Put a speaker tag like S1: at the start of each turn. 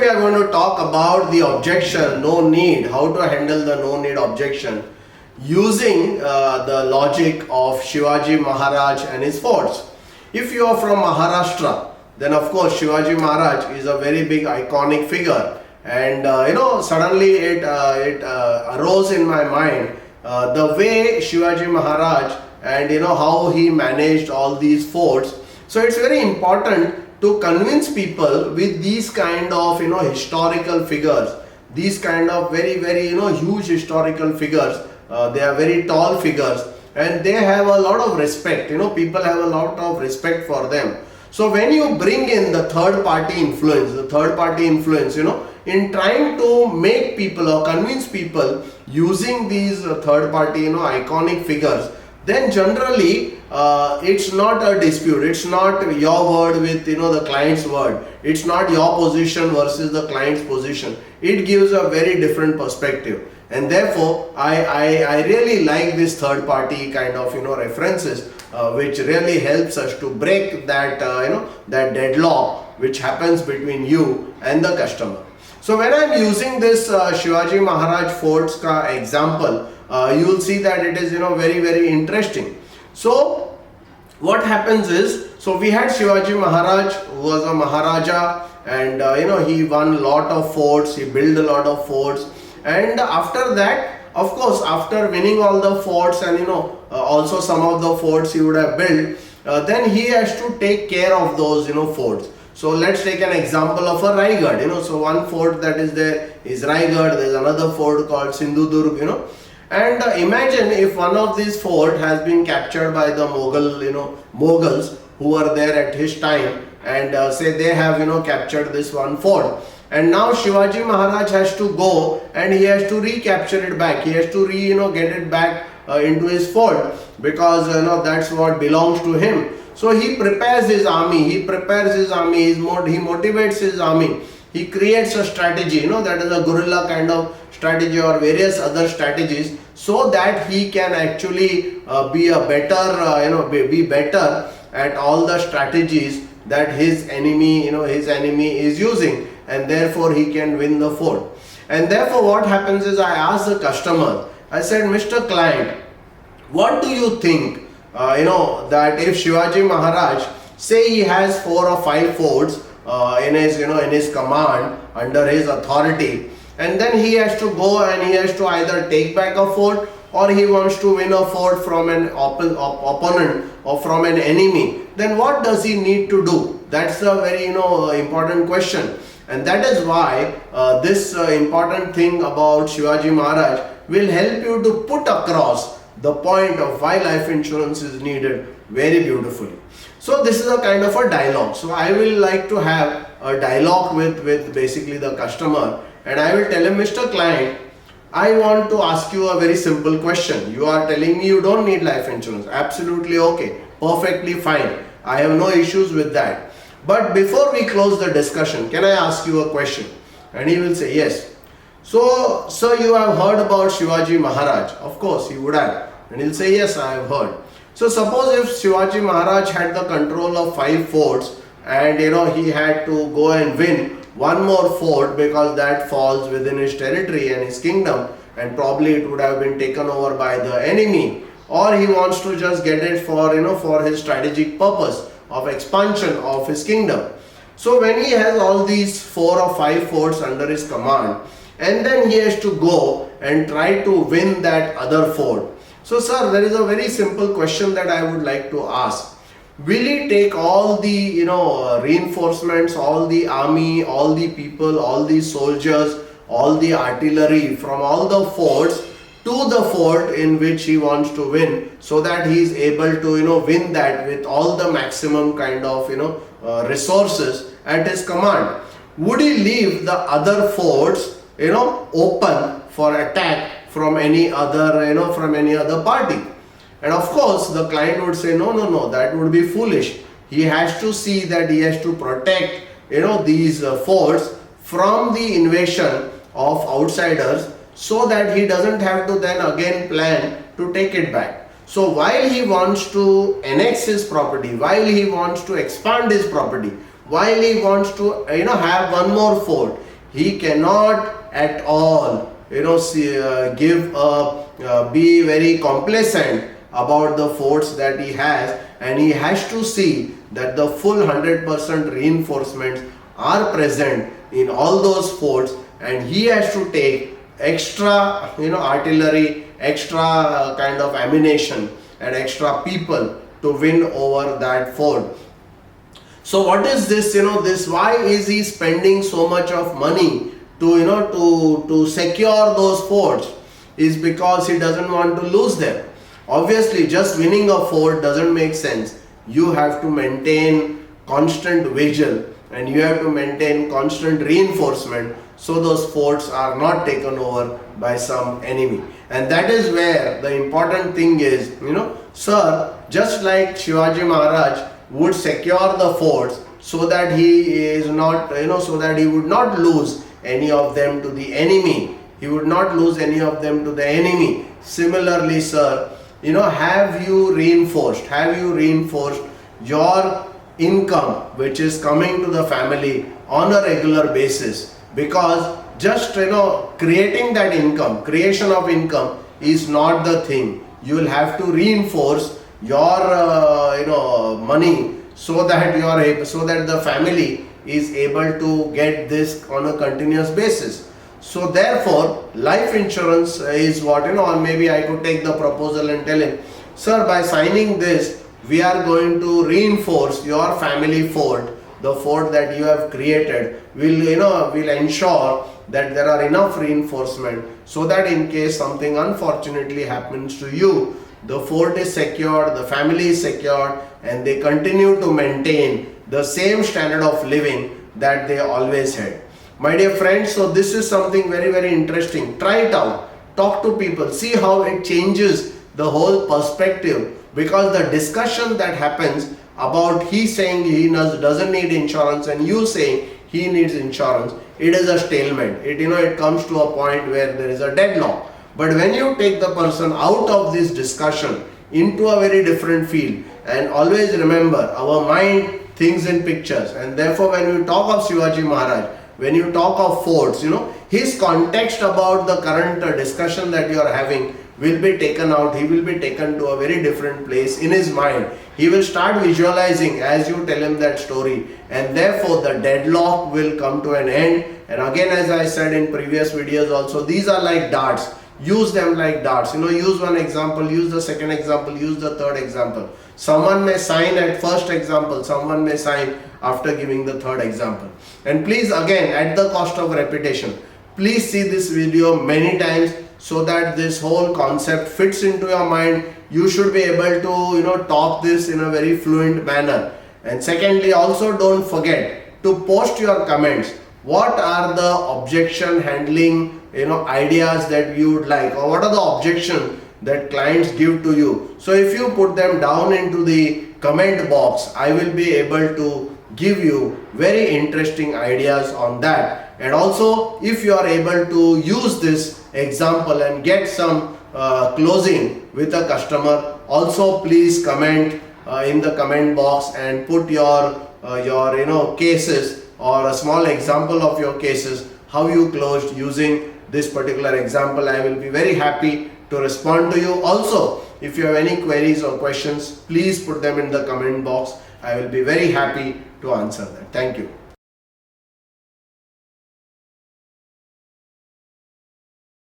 S1: we are going to talk about the objection, no need, how to handle the no need objection using the logic of Shivaji Maharaj and his forts. If you are from Maharashtra, then of course Shivaji Maharaj is a very big iconic figure, and suddenly it arose in my mind the way Shivaji Maharaj and how he managed all these forts. So it's very important to convince people with these kind of historical figures, these kind of very huge historical figures. They are very tall figures and they have a lot of respect. People have a lot of respect for them. So when you bring in the third party influence, in trying to make people or convince people using these third party iconic figures, then generally it's not a dispute. It's not your word with the client's word. It's not your position versus the client's position. It gives a very different perspective, and therefore I really like this third party kind of references, which really helps us to break that that deadlock which happens between you and the customer. So when I'm using this Shivaji Maharaj forts ka example, you will see that it is very interesting. So what happens is, so we had Shivaji Maharaj, who was a Maharaja, and he won a lot of forts, he built a lot of forts, and after that, of course, after winning all the forts and also some of the forts he would have built, then he has to take care of those forts. So let's take an example of a Raigad. So one fort that is there is Raigad. There is another fort called Sindhudurg. And imagine if one of these forts has been captured by the Mughals who were there at his time, and say they have captured this one fort, and now Shivaji Maharaj has to go and he has to recapture it back. He has to get it back into his fort, because that's what belongs to him. So he prepares his army, he motivates his army, he creates a strategy, that is a guerrilla kind of strategy or various other strategies, so that he can actually be a better, be better at all the strategies that his enemy is using, and therefore he can win the fort. And therefore what happens is, I ask the customer, I said, Mr. Client, what do you think? That if Shivaji Maharaj, say he has 4 or 5 forts in his command, under his authority, and then he has to go and he has to either take back a fort, or he wants to win a fort from an opponent or from an enemy, then what does he need to do? That's a very important question. And that is why this important thing about Shivaji Maharaj will help you to put across the point of why life insurance is needed very beautifully. So this is a kind of a dialogue. So I will like to have a dialogue with basically the customer, and I will tell him, Mr. Client, I want to ask you a very simple question. You are telling me you don't need life insurance. Absolutely okay. Perfectly fine. I have no issues with that. But before we close the discussion, can I ask you a question? And he will say yes. So, sir, you have heard about Shivaji Maharaj. Of course, he would have. And he'll say, yes, I have heard. So suppose if Shivaji Maharaj had the control of 5 forts, and he had to go and win one more fort because that falls within his territory and his kingdom, and probably it would have been taken over by the enemy, or he wants to just get it for his strategic purpose of expansion of his kingdom. So when he has all these 4 or 5 forts under his command, and then he has to go and try to win that other fort. So sir, there is a very simple question that I would like to ask. Will he take all the reinforcements, all the army, all the people, all the soldiers, all the artillery from all the forts to the fort in which he wants to win, so that he is able to win that with all the maximum kind of resources at his command? Would he leave the other forts open for attack from any other party? And of course the client would say, no, that would be foolish. He has to see that he has to protect these forts from the invasion of outsiders, so that he doesn't have to then again plan to take it back. So while he wants to annex his property, while he wants to expand his property, while he wants to have one more fort, he cannot at all be very complacent about the forts that he has, and he has to see that the full 100% reinforcements are present in all those forts, and he has to take extra artillery, extra kind of ammunition and extra people to win over that fort. So what is this, why is he spending so much of money to secure those forts? Is because he doesn't want to lose them. Obviously, just winning a fort doesn't make sense. You have to maintain constant vigil, and you have to maintain constant reinforcement so those forts are not taken over by some enemy. And that is where the important thing is, sir, just like Shivaji Maharaj would secure the forts so that he is not, so that he would not lose any of them to the enemy. He would not lose any of them to the enemy. Similarly, sir, have you reinforced your income which is coming to the family on a regular basis? Because just creating that income, creation of income is not the thing. You will have to reinforce your money so that the family is able to get this on a continuous basis. So therefore, life insurance is what, or maybe I could take the proposal and tell him, sir, by signing this, we are going to reinforce your family fort. The fort that you have created will ensure that there are enough reinforcement so that in case something unfortunately happens to you, the fort is secured, the family is secured, and they continue to maintain the same standard of living that they always had. My dear friends, so this is something very, very interesting. Try it out. Talk to people. See how it changes the whole perspective, because the discussion that happens about he saying he doesn't need insurance and you saying he needs insurance, it is a stalemate. It comes to a point where there is a deadlock. But when you take the person out of this discussion into a very different field, and always remember, our mind thinks in pictures, and therefore when we talk of Shivaji Maharaj, when you talk of forts, his context about the current discussion that you are having will be taken out. He will be taken to a very different place in his mind. He will start visualizing as you tell him that story, and therefore the deadlock will come to an end. And again, as I said in previous videos also, these are like darts. Use them like darts. Use one example, use the second example, use the third example. Someone may sign at first example, someone may sign after giving the third example. And please, again, at the cost of repetition, please see this video many times so that this whole concept fits into your mind. You should be able to talk this in a very fluent manner. And secondly, also don't forget to post your comments. What are the objection handling ideas that you would like, or what are the objections that clients give to you? So if you put them down into the comment box, I will be able to give you very interesting ideas on that. And also, if you are able to use this example and get some closing with a customer, also please comment in the comment box and put your cases or a small example of your cases, how you closed using this particular example. I will be very happy to respond to you. Also, if you have any queries or questions, please put them in the comment box. I will be very happy to answer that. Thank you.